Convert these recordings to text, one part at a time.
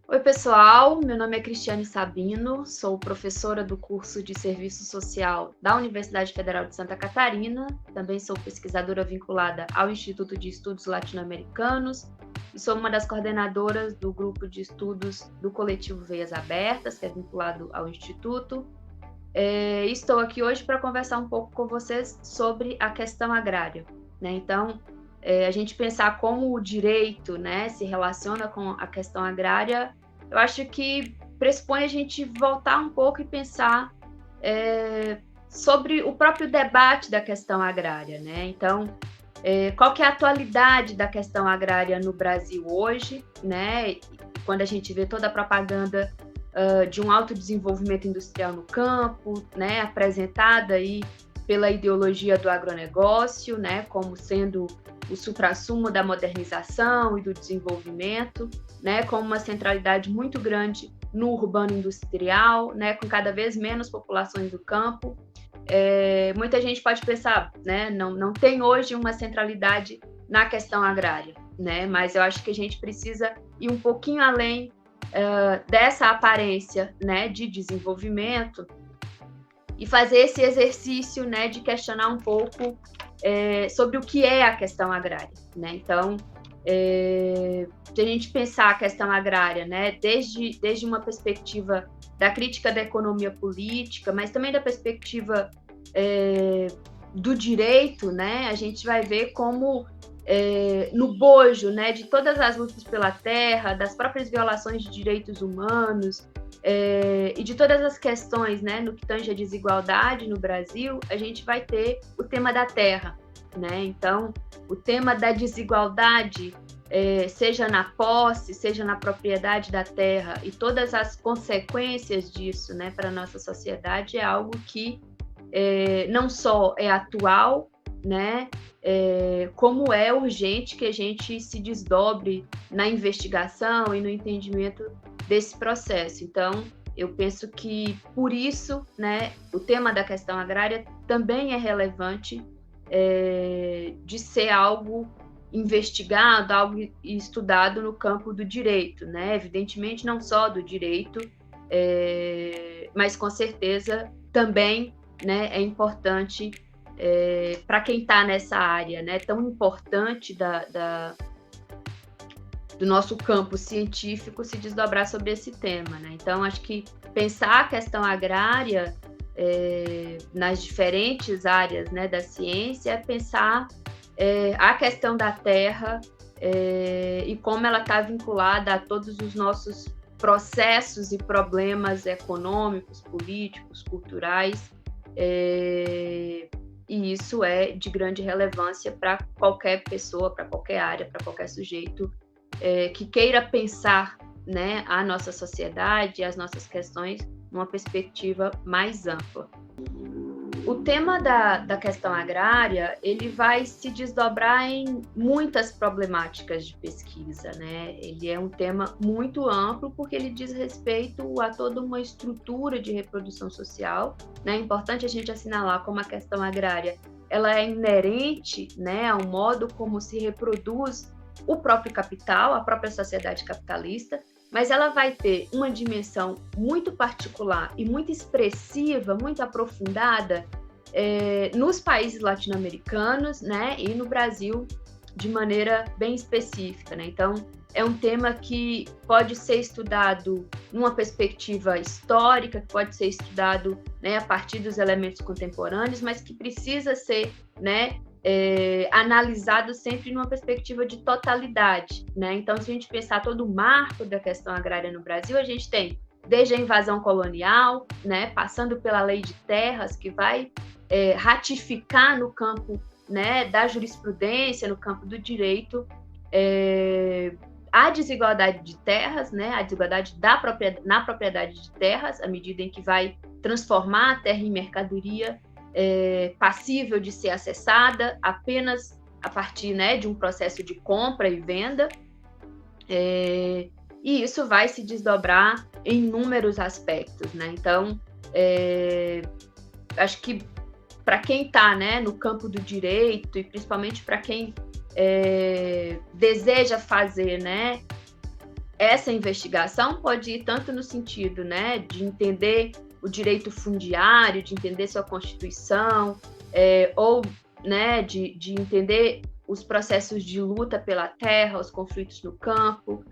Oi, pessoal. Meu nome é Cristiane Sabino, sou professora do curso de Serviço Social da Universidade Federal de Santa Catarina. Também sou pesquisadora vinculada ao Instituto de Estudos Latino-Americanos e sou uma das coordenadoras do grupo de estudos do coletivo Veias Abertas, que é vinculado ao Instituto. Estou aqui hoje para conversar um pouco com vocês sobre a questão agrária, né? Então, a gente pensar como o direito, né, se relaciona com a questão agrária, eu acho que pressupõe a gente voltar um pouco e pensar sobre o próprio debate da questão agrária, né? Então, qual que é a atualidade da questão agrária no Brasil hoje, né? Quando a gente vê toda a propaganda de um alto desenvolvimento industrial no campo, né, apresentada aí pela ideologia do agronegócio, né, como sendo o suprassumo da modernização e do desenvolvimento, né, com uma centralidade muito grande no urbano industrial, né, com cada vez menos populações do campo. Muita gente pode pensar, né, não tem hoje uma centralidade na questão agrária, né, mas eu acho que a gente precisa ir um pouquinho além dessa aparência, né, de desenvolvimento e fazer esse exercício, né, de questionar um pouco sobre o que é a questão agrária, né? Então, se a gente pensar a questão agrária, né, desde uma perspectiva da crítica da economia política, mas também da perspectiva do direito, né, a gente vai ver como no bojo, né, de todas as lutas pela terra, das próprias violações de direitos humanos e de todas as questões, né, no que tange a desigualdade no Brasil, a gente vai ter o tema da terra, né? Então, o tema da desigualdade, seja na posse, seja na propriedade da terra e todas as consequências disso, né, para a nossa sociedade, é algo que não só é atual, né, como é urgente que a gente se desdobre na investigação e no entendimento desse processo. Então, eu penso que, por isso, né, o tema da questão agrária também é relevante de ser algo investigado, algo estudado no campo do direito, né? Evidentemente, não só do direito, mas com certeza também, né, é importante para quem está nessa área, né, tão importante do nosso campo científico se desdobrar sobre esse tema, né? Então, acho que pensar a questão agrária nas diferentes áreas, né, da ciência é pensar a questão da terra e como ela está vinculada a todos os nossos processos e problemas econômicos, políticos, culturais, e isso é de grande relevância para qualquer pessoa, para qualquer área, para qualquer sujeito que queira pensar, né, a nossa sociedade, as nossas questões numa perspectiva mais ampla. O tema da questão agrária, ele vai se desdobrar em muitas problemáticas de pesquisa, né? Ele é um tema muito amplo porque ele diz respeito a toda uma estrutura de reprodução social, né? É importante a gente assinalar como a questão agrária, ela é inerente, né, ao modo como se reproduz o próprio capital, a própria sociedade capitalista, mas ela vai ter uma dimensão muito particular e muito expressiva, muito aprofundada nos países latino-americanos, né, e no Brasil de maneira bem específica, né? Então, é um tema que pode ser estudado numa perspectiva histórica, que pode ser estudado, né, a partir dos elementos contemporâneos, mas que precisa ser, né, analisado sempre numa perspectiva de totalidade, né? Então, se a gente pensar todo o marco da questão agrária no Brasil, a gente tem desde a invasão colonial, né, passando pela lei de terras, que vai ratificar no campo, né, da jurisprudência, no campo do direito, a desigualdade de terras, né, a desigualdade na propriedade de terras, à medida em que vai transformar a terra em mercadoria passível de ser acessada apenas a partir, né, de um processo de compra e venda, e isso vai se desdobrar em inúmeros aspectos, né? Então, acho que para quem está, né, no campo do direito e principalmente para quem deseja fazer, né, essa investigação pode ir tanto no sentido, né, de entender o direito fundiário, de entender sua Constituição, ou, né, de entender os processos de luta pela terra, os conflitos no campo.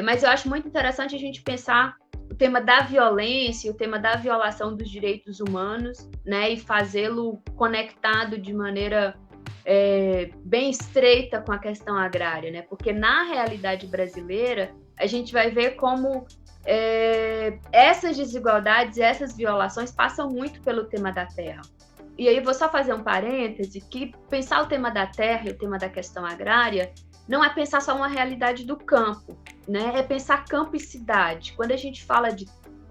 Mas eu acho muito interessante a gente pensar o tema da violência, o tema da violação dos direitos humanos, né, e fazê-lo conectado de maneira bem estreita com a questão agrária, né? Porque na realidade brasileira a gente vai ver como essas desigualdades e essas violações passam muito pelo tema da terra. E aí vou só fazer um parêntese, que pensar o tema da terra e o tema da questão agrária não é pensar só uma realidade do campo, né? É pensar campo e cidade. Quando a gente fala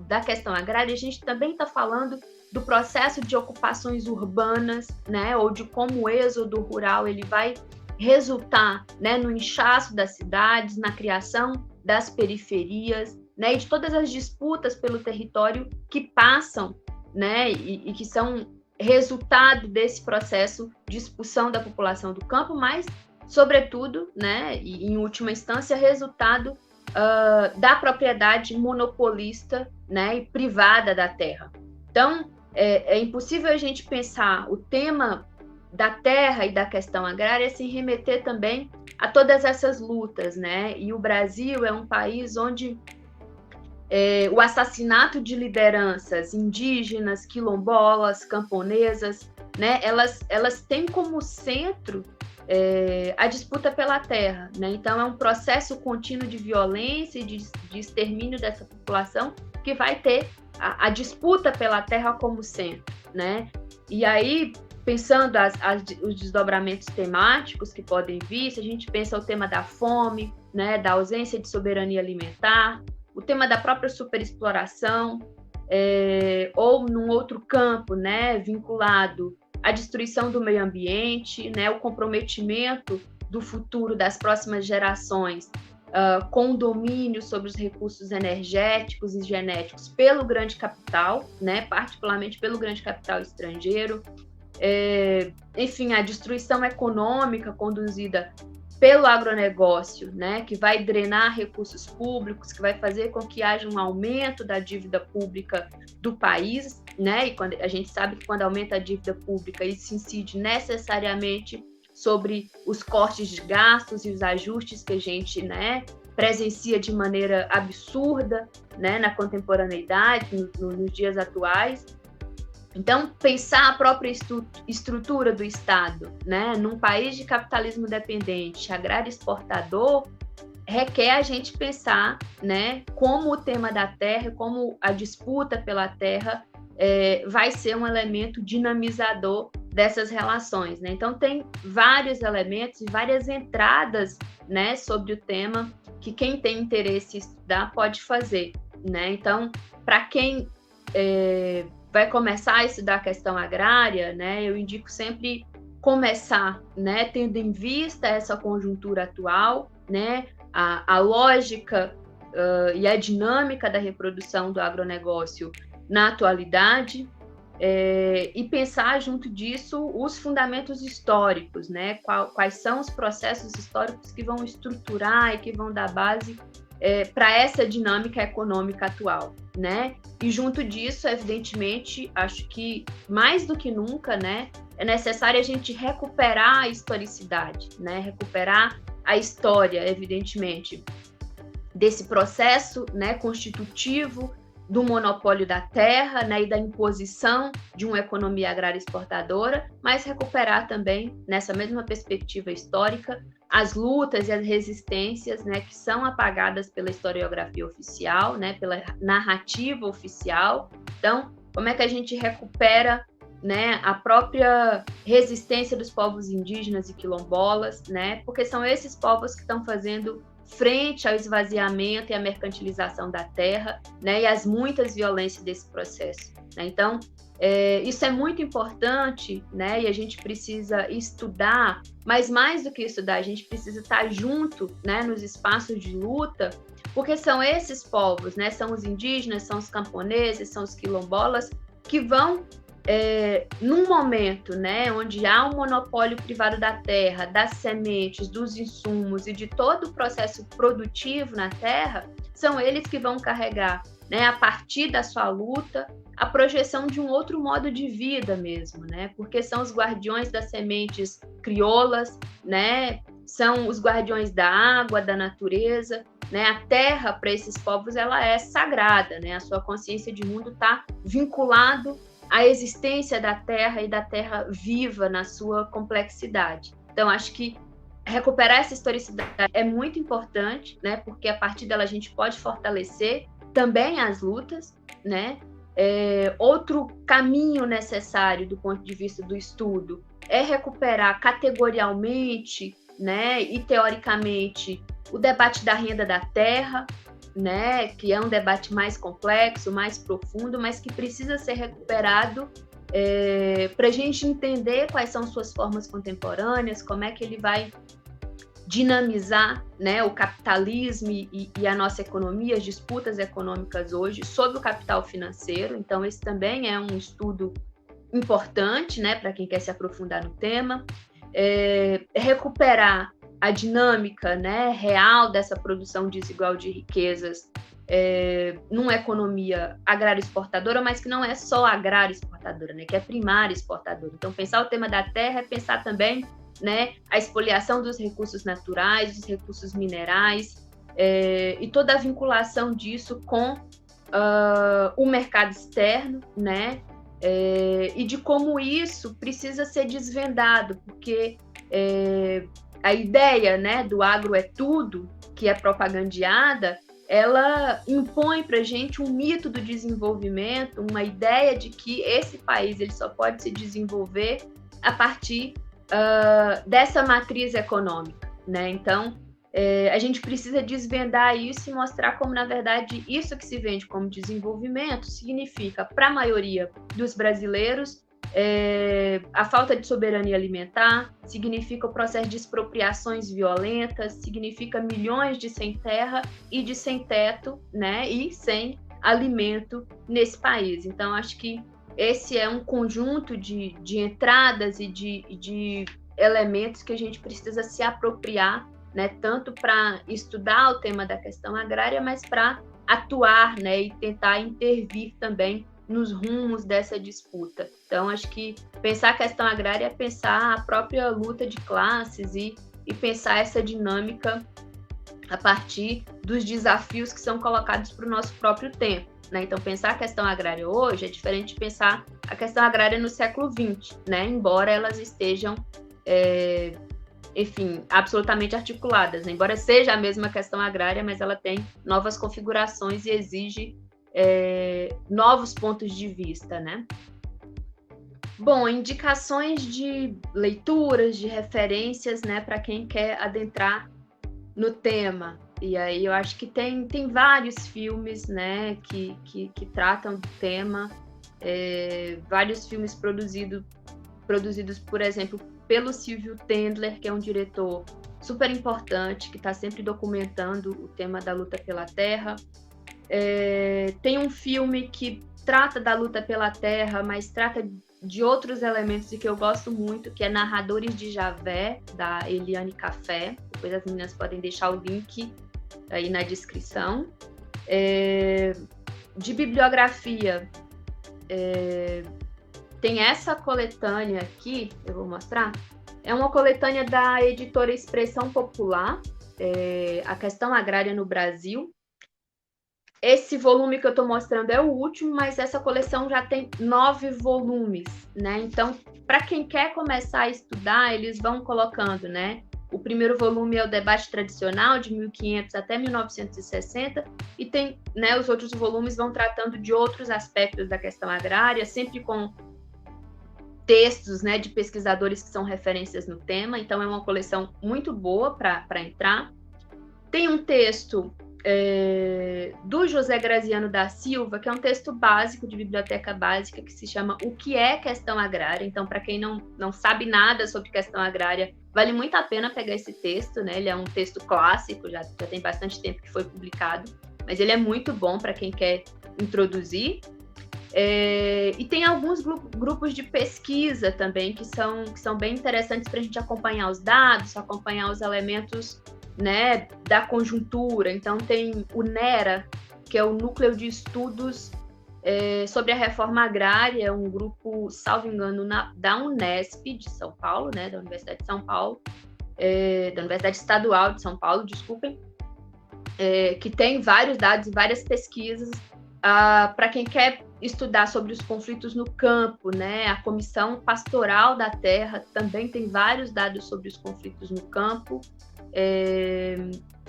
da questão agrária, a gente também está falando do processo de ocupações urbanas, né? Ou de como o êxodo rural ele vai resultar, né, no inchaço das cidades, na criação das periferias, né? E de todas as disputas pelo território que passam, né? E que são resultado desse processo de expulsão da população do campo, mas, sobretudo, né, e em última instância, resultado da propriedade monopolista, né, e privada da terra. Então, é impossível a gente pensar o tema da terra e da questão agrária sem remeter também a todas essas lutas, né? E o Brasil é um país onde o assassinato de lideranças indígenas, quilombolas, camponesas, né? Elas têm como centro a disputa pela terra, né? Então é um processo contínuo de violência e de extermínio dessa população que vai ter a disputa pela terra como centro, né? E aí, pensando os desdobramentos temáticos que podem vir, se a gente pensa o tema da fome, né, da ausência de soberania alimentar, o tema da própria superexploração, ou num outro campo, né, vinculado à destruição do meio ambiente, né, o comprometimento do futuro das próximas gerações com o domínio sobre os recursos energéticos e genéticos pelo grande capital, né, particularmente pelo grande capital estrangeiro, enfim, a destruição econômica conduzida pelo agronegócio, né, que vai drenar recursos públicos, que vai fazer com que haja um aumento da dívida pública do país, né, e quando, a gente sabe que quando aumenta a dívida pública, isso incide necessariamente sobre os cortes de gastos e os ajustes que a gente, né, presencia de maneira absurda, né, na contemporaneidade, nos dias atuais. Então, pensar a própria estrutura do Estado, né, num país de capitalismo dependente, agrário exportador, requer a gente pensar, né, como o tema da terra, como a disputa pela terra vai ser um elemento dinamizador dessas relações, né? Então, tem vários elementos e várias entradas, né, sobre o tema que quem tem interesse em estudar pode fazer, né? Então, para quem vai começar a estudar a questão agrária, né, eu indico sempre começar, né, tendo em vista essa conjuntura atual, né, a lógica e a dinâmica da reprodução do agronegócio na atualidade, e pensar junto disso os fundamentos históricos, né, quais são os processos históricos que vão estruturar e que vão dar base para essa dinâmica econômica atual, né? E junto disso, evidentemente, acho que mais do que nunca, né, é necessário a gente recuperar a historicidade, né? Recuperar a história, evidentemente, desse processo, né, constitutivo do monopólio da terra, né, e da imposição de uma economia agrária exportadora, mas recuperar também, nessa mesma perspectiva histórica, as lutas e as resistências, né, que são apagadas pela historiografia oficial, né, pela narrativa oficial. Então, como é que a gente recupera, né, a própria resistência dos povos indígenas e quilombolas, né, porque são esses povos que estão fazendo frente ao esvaziamento e à mercantilização da terra, né, e às muitas violências desse processo, né? Então, isso é muito importante, né, e a gente precisa estudar, mas mais do que estudar, a gente precisa estar junto, né, nos espaços de luta, porque são esses povos, né, são os indígenas, são os camponeses, são os quilombolas, que vão num momento, né, onde há um monopólio privado da terra, das sementes, dos insumos e de todo o processo produtivo na terra, são eles que vão carregar, né, a partir da sua luta, a projeção de um outro modo de vida mesmo, né, porque são os guardiões das sementes crioulas, né, são os guardiões da água, da natureza, né, a terra para esses povos ela é sagrada, né, a sua consciência de mundo está vinculado a existência da Terra e da Terra viva na sua complexidade. Então, acho que recuperar essa historicidade é muito importante, né? Porque a partir dela a gente pode fortalecer também as lutas, né? Outro caminho necessário do ponto de vista do estudo é recuperar categorialmente, né? E teoricamente o debate da renda da terra, né, que é um debate mais complexo, mais profundo, mas que precisa ser recuperado para a gente entender quais são suas formas contemporâneas, como é que ele vai dinamizar, né, o capitalismo e a nossa economia, as disputas econômicas hoje sobre o capital financeiro. Então, esse também é um estudo importante, né, para quem quer se aprofundar no tema. Recuperar a dinâmica, né, real dessa produção desigual de riquezas numa economia agrária exportadora, mas que não é só agrária exportadora, né, que é primária exportadora. Então, pensar o tema da terra é pensar também, né, a expoliação dos recursos naturais, dos recursos minerais, e toda a vinculação disso com o mercado externo, né, e de como isso precisa ser desvendado, porque a ideia, né, do agro é tudo, que é propagandeada, ela impõe para a gente um mito do desenvolvimento, uma ideia de que esse país ele só pode se desenvolver a partir dessa matriz econômica, né? Então, a gente precisa desvendar isso e mostrar como, na verdade, isso que se vende como desenvolvimento significa, para a maioria dos brasileiros, a falta de soberania alimentar, significa o processo de expropriações violentas, significa milhões de sem terra e de sem teto, né, e sem alimento nesse país. Então, acho que esse é um conjunto de entradas e de elementos que a gente precisa se apropriar, né, tanto para estudar o tema da questão agrária, mas para atuar, né, e tentar intervir também nos rumos dessa disputa. Então, acho que pensar a questão agrária é pensar a própria luta de classes e pensar essa dinâmica a partir dos desafios que são colocados para o nosso próprio tempo, né? Então, pensar a questão agrária hoje é diferente de pensar a questão agrária no século XX, né? Embora elas estejam, enfim, absolutamente articuladas, né? Embora seja a mesma questão agrária, mas ela tem novas configurações e exige novos pontos de vista, né? Bom, indicações de leituras, de referências, né, para quem quer adentrar no tema. E aí eu acho que tem vários filmes, né, que tratam do tema, vários filmes produzidos, por exemplo, pelo Silvio Tendler, que é um diretor super importante, que está sempre documentando o tema da luta pela terra. Tem um filme que trata da luta pela terra, mas trata de outros elementos e que eu gosto muito, que é Narradores de Javé, da Eliane Café. Depois as meninas podem deixar o link aí na descrição. De bibliografia, tem essa coletânea aqui, eu vou mostrar. É uma coletânea da editora Expressão Popular, A Questão Agrária no Brasil. Esse volume que eu estou mostrando é o último, mas essa coleção já tem 9 volumes, né? Então, para quem quer começar a estudar, eles vão colocando, né? O primeiro volume é o Debate Tradicional, de 1500 até 1960, e tem, né, os outros volumes vão tratando de outros aspectos da questão agrária, sempre com textos, né, de pesquisadores que são referências no tema. Então, é uma coleção muito boa para entrar. Tem um texto do José Graziano da Silva, que é um texto básico, de biblioteca básica, que se chama O que é Questão Agrária. Então, para quem não sabe nada sobre questão agrária, vale muito a pena pegar esse texto, né? Ele é um texto clássico, já tem bastante tempo que foi publicado, mas ele é muito bom para quem quer introduzir. E tem alguns grupos de pesquisa também que são bem interessantes para a gente acompanhar os dados, acompanhar os elementos, né, da conjuntura. Então tem o NERA, que é o Núcleo de Estudos sobre a Reforma Agrária, é um grupo, salvo engano, da Unesp de São Paulo, né, da Universidade de São Paulo, da Universidade Estadual de São Paulo, desculpem, que tem vários dados e várias pesquisas para quem quer estudar sobre os conflitos no campo, né? A Comissão Pastoral da Terra também tem vários dados sobre os conflitos no campo.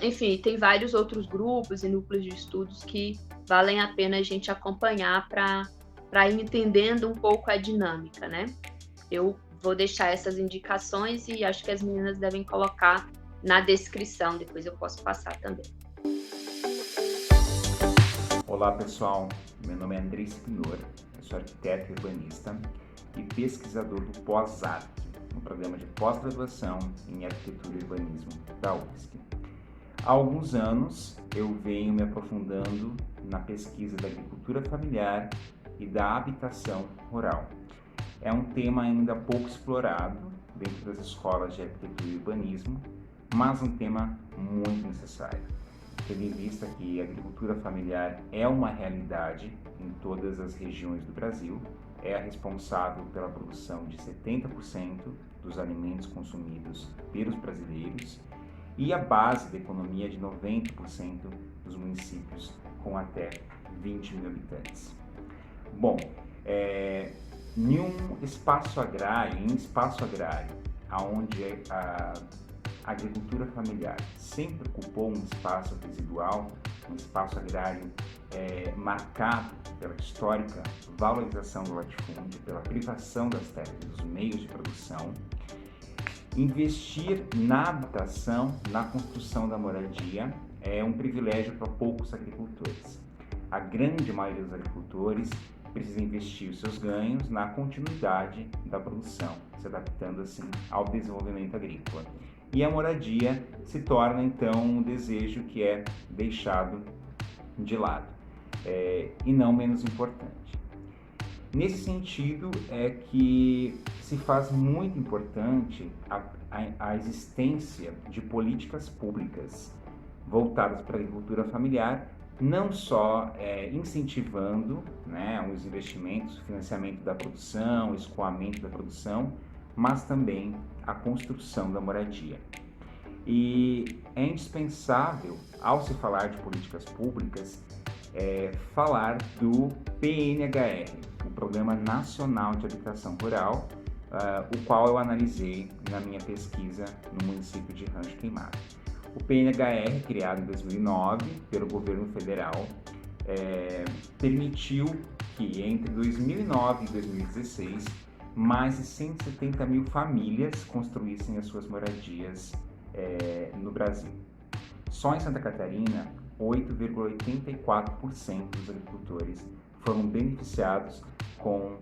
Enfim, tem vários outros grupos e núcleos de estudos que valem a pena a gente acompanhar para ir entendendo um pouco a dinâmica, né? Eu vou deixar essas indicações e acho que as meninas devem colocar na descrição, depois eu posso passar também. Olá pessoal, meu nome é Andrei Spinor, eu sou arquiteto e urbanista e pesquisador do POS-ARC, um programa de pós-graduação em arquitetura e urbanismo da UFSC. Há alguns anos eu venho me aprofundando na pesquisa da agricultura familiar e da habitação rural. É um tema ainda pouco explorado dentro das escolas de arquitetura e urbanismo, mas um tema muito necessário, tendo em vista que a agricultura familiar é uma realidade em todas as regiões do Brasil, é a responsável pela produção de 70% dos alimentos consumidos pelos brasileiros e a base da economia de 90% dos municípios com até 20 mil habitantes. Bom, em um espaço agrário, onde a agricultura familiar sempre ocupou um espaço residual, um espaço agrário marcado pela histórica valorização do latifúndio, pela privação das terras e dos meios de produção, investir na habitação, na construção da moradia, é um privilégio para poucos agricultores. A grande maioria dos agricultores precisa investir os seus ganhos na continuidade da produção, se adaptando assim ao desenvolvimento agrícola. E a moradia se torna então um desejo que é deixado de lado, e não menos importante. Nesse sentido é que se faz muito importante a existência de políticas públicas voltadas para a agricultura familiar, não só incentivando, né, os investimentos, o financiamento da produção, o escoamento da produção, mas também a construção da moradia. E é indispensável, ao se falar de políticas públicas, falar do PNHR, o Programa Nacional de Habitação Rural, o qual eu analisei na minha pesquisa no município de Rancho Queimado. O PNHR, criado em 2009 pelo governo federal, permitiu que entre 2009 e 2016, mais de 170 mil famílias construíssem as suas moradias no Brasil. Só em Santa Catarina, 8,84% dos agricultores foram beneficiados com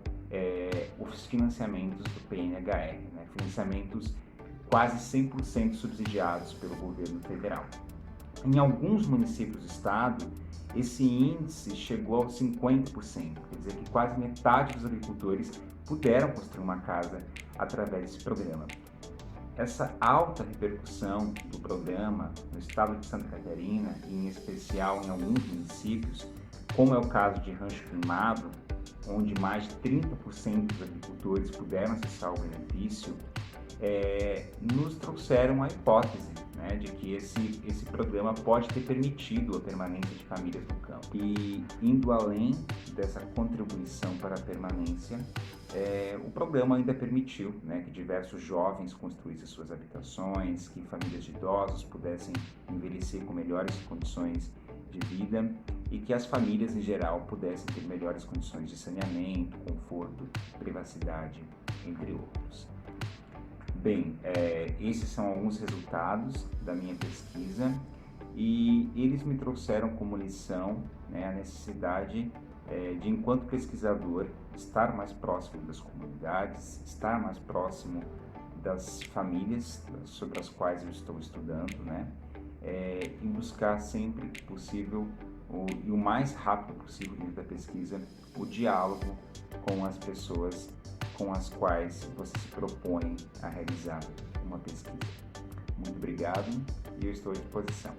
os financiamentos do PNHR, né? Financiamentos quase 100% subsidiados pelo governo federal. Em alguns municípios do estado, esse índice chegou aos 50%, quer dizer que quase metade dos agricultores puderam construir uma casa através desse programa. Essa alta repercussão do programa no estado de Santa Catarina, e em especial em alguns municípios, como é o caso de Rancho Queimado, onde mais de 30% dos agricultores puderam acessar o benefício, nos trouxeram a hipótese, né, de que esse programa pode ter permitido a permanência de famílias no campo. E indo além dessa contribuição para a permanência, o programa ainda permitiu, né, que diversos jovens construíssem suas habitações, que famílias de idosos pudessem envelhecer com melhores condições de vida e que as famílias em geral pudessem ter melhores condições de saneamento, conforto, privacidade, entre outros. Bem, esses são alguns resultados da minha pesquisa e eles me trouxeram como lição, né, a necessidade de, enquanto pesquisador, estar mais próximo das comunidades, estar mais próximo das famílias sobre as quais eu estou estudando, né, e buscar sempre que possível e o mais rápido possível dentro da pesquisa, o diálogo com as pessoas com as quais você se propõe a realizar uma pesquisa. Muito obrigado e eu estou à disposição.